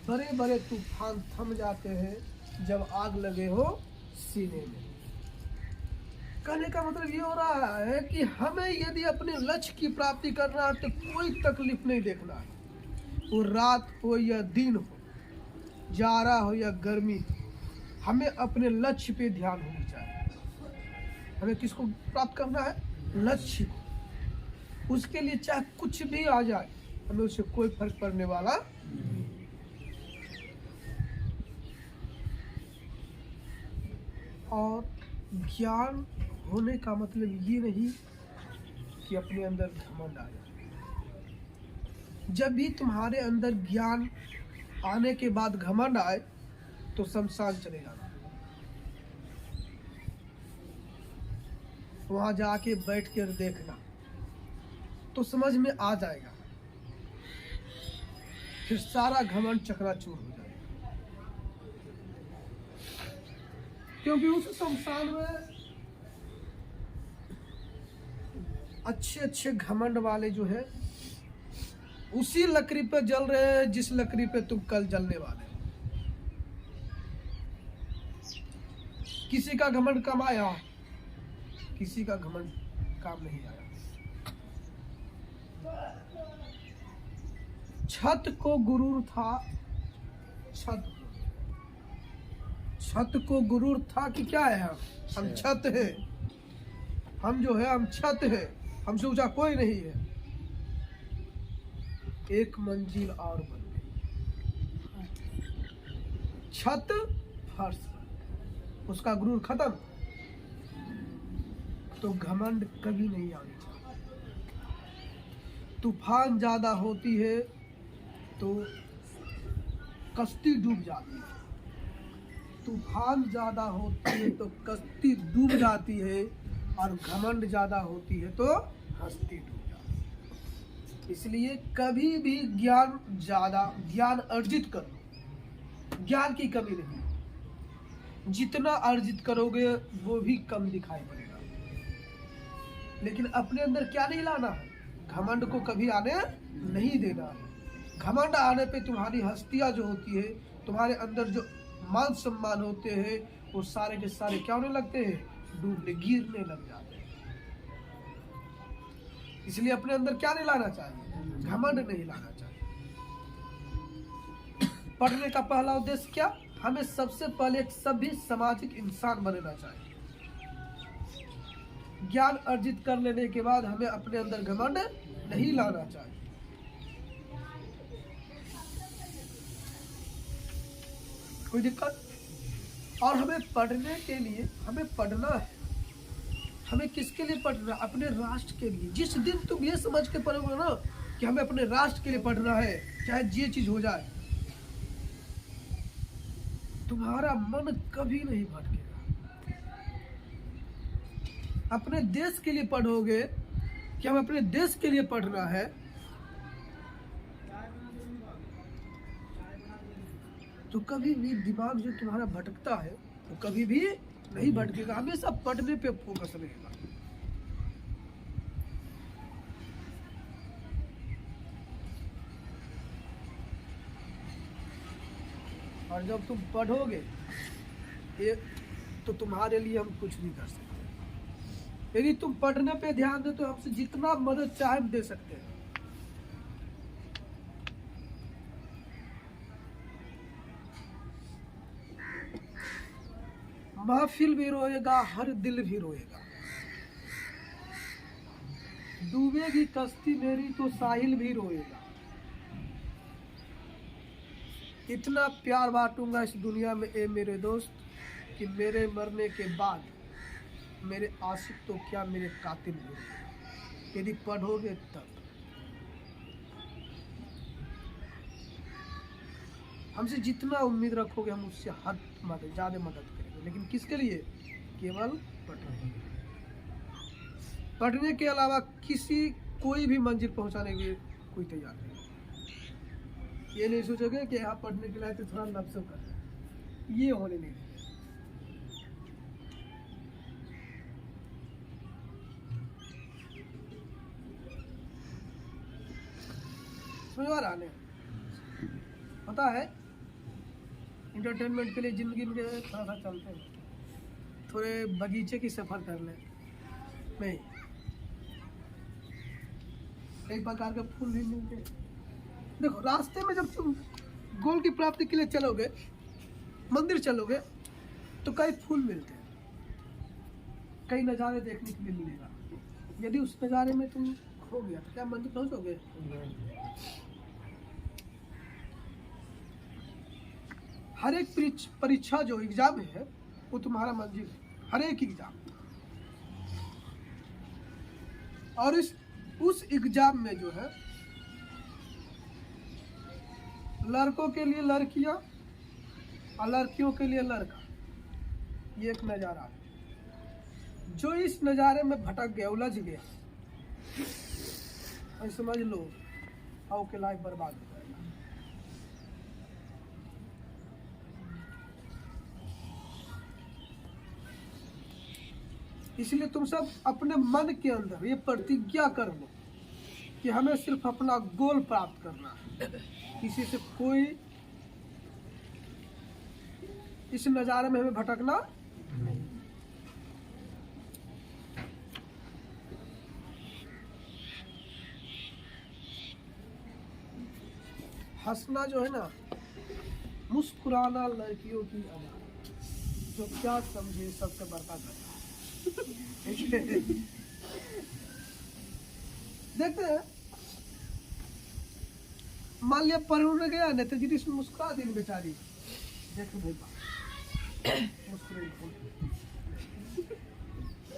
बड़े बड़े तूफान थम जाते हैं जब आग लगे हो सीने में। कहने का मतलब ये हो रहा है कि हमें यदि अपने लक्ष्य की प्राप्ति करना है तो कोई तकलीफ नहीं देखना है। वो रात हो या दिन हो, जाड़ा हो या गर्मी हो, हमें अपने लक्ष्य पे ध्यान होनी चाहिए। हमें किसको प्राप्त करना है? लक्ष्य को। उसके लिए चाहे कुछ भी आ जाए, हमें उससे कोई फर्क पड़ने वाला नहीं। और ज्ञान होने का मतलब ये नहीं कि अपने अंदर घमंड आ जाए। जब भी तुम्हारे अंदर ज्ञान आने के बाद घमंड आए तो शमशान चले जाना। वहां जाके बैठ कर देखना तो समझ में आ जाएगा, फिर सारा घमंड चकनाचूर हो जाएगा। क्योंकि उस शमशान में अच्छे अच्छे घमंड वाले जो है उसी लकड़ी पे जल रहे हैं जिस लकड़ी पे तुम कल जलने वाले हो। किसी का घमंड कम आया, किसी का घमंड काम नहीं आया। छत को गुरूर था, छत को गुरूर था कि क्या है, हम छत है, हम जो है हम छत है, हमसे ऊंचा कोई नहीं है। एक मंजिल और बन गई, छत फर्श, उसका गुरूर खत्म। तो घमंड कभी नहीं आनी चाहिए। तूफान ज्यादा होती है तो कश्ती डूब जाती है, तूफान ज्यादा होती है तो कश्ती डूब जाती है, और घमंड ज्यादा होती है तो हस्ती डूब जाती है। इसलिए कभी भी ज्ञान अर्जित करो, ज्ञान की कमी नहीं। जितना अर्जित करोगे वो भी कम दिखाई पड़ेगा। लेकिन अपने अंदर क्या नहीं लाना है? घमंड को कभी आने नहीं देना है। घमंड आने पे तुम्हारी हस्तियां जो होती है, तुम्हारे अंदर जो मान सम्मान होते हैं, वो सारे के सारे क्या होने लगते हैं? डूबने, गिरने लग जाते हैं। इसलिए अपने अंदर क्या नहीं लाना चाहिए? घमंड नहीं लाना चाहिए। पढ़ने का पहला उद्देश्य क्या? हमें सबसे पहले एक सभ्य सामाजिक इंसान बनना चाहिए। ज्ञान अर्जित कर लेने के बाद हमें अपने अंदर घमंड नहीं लाना चाहिए। कोई दिक्कत? और हमें पढ़ने के लिए हमें पढ़ना है। हमें किसके लिए पढ़ना? अपने राष्ट्र के लिए। जिस दिन तुम ये समझ के पढ़ोगे ना कि हमें अपने राष्ट्र के लिए पढ़ना है, चाहे ये चीज हो जाए, तुम्हारा मन कभी नहीं भटकेगा। अपने देश के लिए पढ़ोगे कि हमें अपने देश के लिए पढ़ना है, तो कभी भी दिमाग जो तुम्हारा भटकता है तो कभी भी नहीं भटकेगा। हमेशा पढ़ने पे फोकस रहेगा। और जब तुम पढ़ोगे तो तुम्हारे लिए हम कुछ नहीं कर सकते। यदि तुम पढ़ने पे ध्यान दे तो हमसे जितना मदद चाहे हम दे सकते हैं। महफिल भी रोएगा, हर दिल भी रोएगा। डूबेगी कश्ती मेरी तो साहिल भी रोएगा। इतना प्यार बांटूंगा इस दुनिया में ए मेरे दोस्त कि मेरे मरने के बाद मेरे आशिक तो क्या मेरे कातिल भी रोएगा। यदि पढ़ोगे तब। हमसे जितना उम्मीद रखोगे हम उससे हद ज्यादा मदद करेंगे। लेकिन किसके लिए? केवल पढ़ने। पढ़ने के अलावा कोई भी मंजिल पहुंचाने के लिए कोई तैयार नहीं। ये नहीं सोचोगे कि आप पढ़ने के लिए तो थोड़ा लफ्ज़ कर, ये होने नहीं देंगे। समझ आ रहा है? पता है इंटरटेनमेंट के लिए ज़िंदगी में थोड़ा सा चलते हैं, थोड़े बगीचे की सफ़र कर लें। नहीं, कई प्रकार के फूल भी मिलते हैं। देखो, रास्ते में जब तुम गोल की प्राप्ति के लिए चलोगे, मंदिर चलोगे, तो कई फूल मिलते हैं, कई नज़ारे देखने के लिए मिलेगा। यदि उस नज़ारे में तुम खो गया तो क्या मंदिर पहुंचोगे? हर एक परीक्षा जो एग्जाम है वो तुम्हारा मंजिल है, हर एक एग्जाम। और उस एग्जाम में जो है, लड़कों के लिए लड़कियां और लड़कियों के लिए लड़का, ये एक नज़ारा है। जो इस नज़ारे में भटक गया, उलझ गया, समझ लो आओ के लाइफ बर्बाद हो जाएगा। इसलिए तुम सब अपने मन के अंदर ये प्रतिज्ञा कर लो कि हमें सिर्फ अपना गोल प्राप्त करना है, किसी से कोई इस नज़ारे में हमें भटकना नहीं। हंसना जो है ना, मुस्कुराना लड़कियों की अदा, जो क्या समझे सबसे बड़का घटना। देखते हैं, मान लिया पढ़ने गया नेताजी से मुस्कुरा दी बेचारी, देखो भाई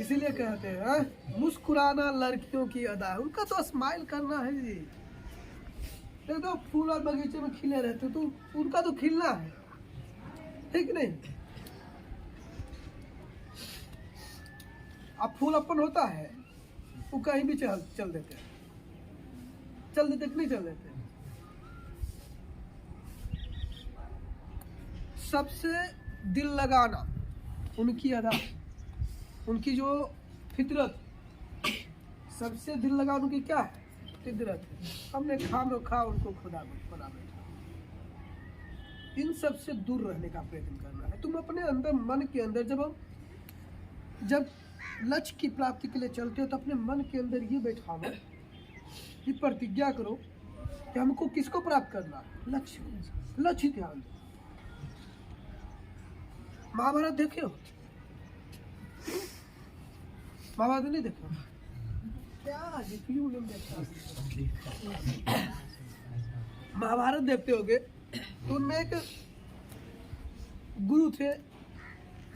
इसीलिए कहते हैं मुस्कुराना लड़कियों की अदा है। उनका तो स्माइल करना है जी। देखो, फूल और बगीचे में खिले रहते तो उनका तो खिलना है, ठीक नहीं? अब फूल अपन होता है, वो कहीं भी चल देते हैं, चल देते कि नहीं चल देते? सबसे दिल लगाना उनकी अदा, उनकी जो फितरत, सबसे दिल लगा उनकी क्या है? फितरत है। हमने खाम रखा उनको खुदा बैठा। इन सब से दूर रहने का प्रयत्न करना है। तुम अपने अंदर, मन के अंदर, जब लक्ष्य की प्राप्ति के लिए चलते हो तो अपने मन के अंदर ये बैठाना, ये प्रतिज्ञा करो कि हमको किसको प्राप्त करना है? लक्ष्य ध्यान दो। महाभारत देखे हो? महाभारत नहीं देखे हो? क्या क्यों नहीं देखा? महाभारत देखते होगे तो उनमें एक गुरु थे,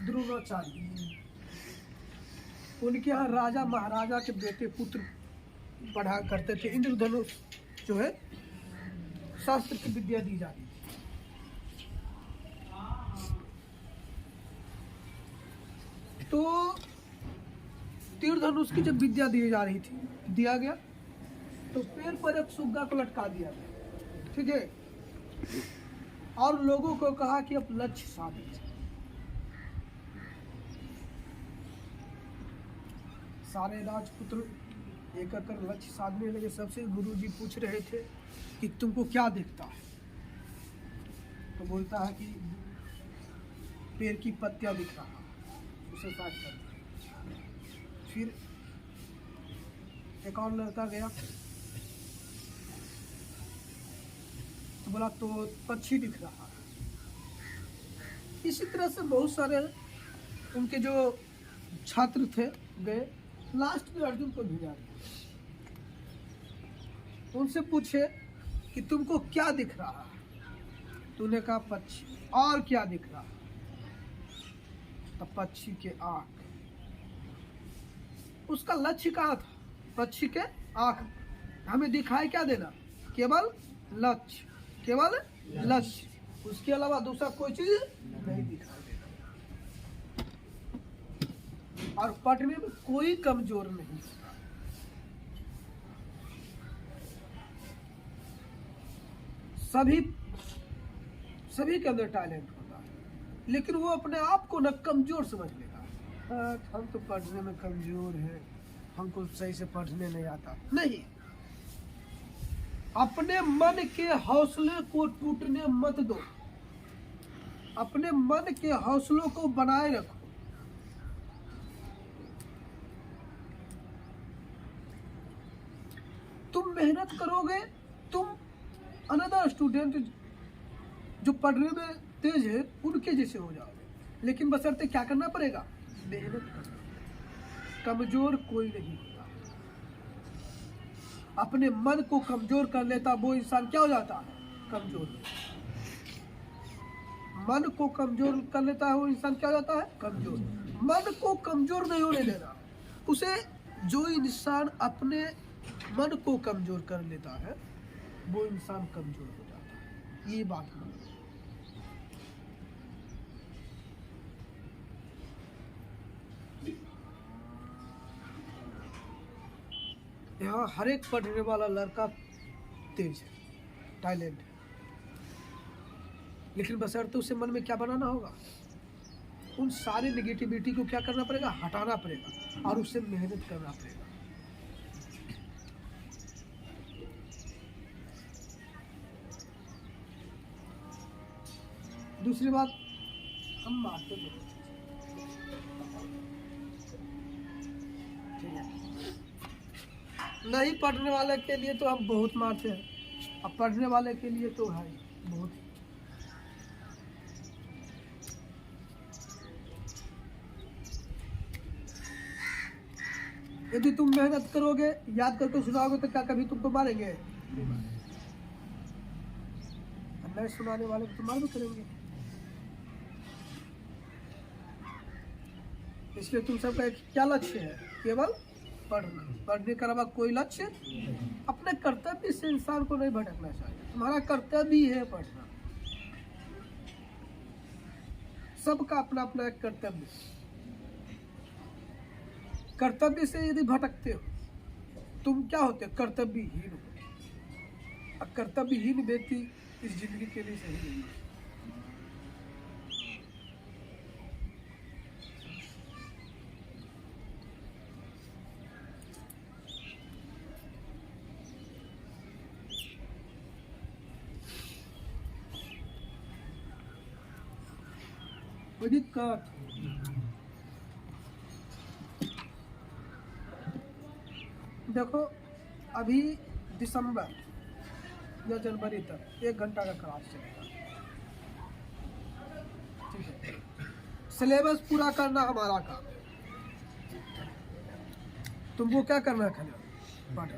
द्रोणाचार्य। उनके यहाँ राजा महाराजा के बेटे पुत्र पढ़ा करते थे। इंद्रधनुष जो है शास्त्र की विद्या दी जाती थी। तो तीर धनुष की जब विद्या दी जा रही थी, दिया गया तो पेड़ पर एक सुग्गा को लटका दिया गया, ठीक है? और लोगों को कहा कि अब लक्ष्य साधित। सारे राजपुत्र एक लक्ष्य साधने लगे। सबसे गुरुजी पूछ रहे थे कि तुमको क्या दिखता है? तो बोलता है कि पेड़ की पत्तियां दिख रहा है, उसे साफ कर दिया। फिर एक और लड़का गया तो बोला तो पक्षी दिख रहा है। इसी तरह से बहुत सारे उनके जो छात्र थे गए, लास्ट में अर्जुन को भेजा। उनसे पूछे कि तुमको क्या दिख रहा है? तूने कहा पक्षी। और क्या दिख रहा है? तो पक्षी के आँख। उसका लक्ष्य कहाँ था? पक्षी के आँख। हमें दिखाई क्या देना? केवल लक्ष्य, केवल लक्ष्य, उसके अलावा दूसरा कोई चीज नहीं दिखाई देना। और पढ़ने में कोई कमजोर नहीं होता। सभी के अंदर टैलेंट होता है, लेकिन वो अपने आप को न कमजोर समझ लेगा। हम तो पढ़ने में कमजोर हैं, हमको सही से पढ़ने नहीं आता। नहीं, अपने मन के हौसले को टूटने मत दो। अपने मन के हौसलों को बनाए रखो। तुम मेहनत करोगे, तुम अनदर स्टूडेंट जो पढ़ने में तेज है उनके जैसे हो जाओगे। लेकिन बशर्ते क्या करना पड़ेगा? मेहनत करना। कमजोर कोई नहीं होता। अपने मन को कमजोर कर लेता वो इंसान क्या हो जाता है? कमजोर। मन को कमजोर कर लेता है वो इंसान क्या हो जाता है? कमजोर। मन को कमजोर नहीं होने देना उसे। जो इंसान अपने मन को कमजोर कर लेता है वो इंसान कमजोर हो जाता है। ये बात है। यहाँ हर एक पढ़ने वाला लड़का तेज है, टैलेंट है, लेकिन बशर्ते उसे मन में क्या बनाना होगा? उन सारे नेगेटिविटी को क्या करना पड़ेगा? हटाना पड़ेगा और उससे मेहनत करना पड़ेगा। दूसरी बात, हम मारते हैं। नहीं पढ़ने वाले के लिए तो हम बहुत मारते हैं, अब पढ़ने वाले के लिए तो है बहुत। यदि तुम मेहनत करोगे, याद करके सुनाओगे तो क्या कभी तुमको मारेंगे? नहीं सुनाने वाले को तो मार भी करेंगे। इसलिए तुम सबका एक क्या लक्ष्य है? केवल पढ़ना। पढ़ने के अलावा कोई लक्ष्य। अपने कर्तव्य से इंसान को नहीं भटकना चाहिए। तुम्हारा कर्तव्य ही है पढ़ना। सबका अपना अपना एक कर्तव्य। कर्तव्य से यदि भटकते हो तुम क्या होते हो? कर्तव्यहीन हो। और कर्तव्यहीन व्यक्ति इस जिंदगी के लिए सही नहीं है। कोई दिक्कत? देखो अभी दिसंबर या जनवरी तक 1 घंटा का क्लास चलेगा, ठीक है? सिलेबस पूरा करना हमारा काम। तुमको क्या करना है? खाली पढ़ना।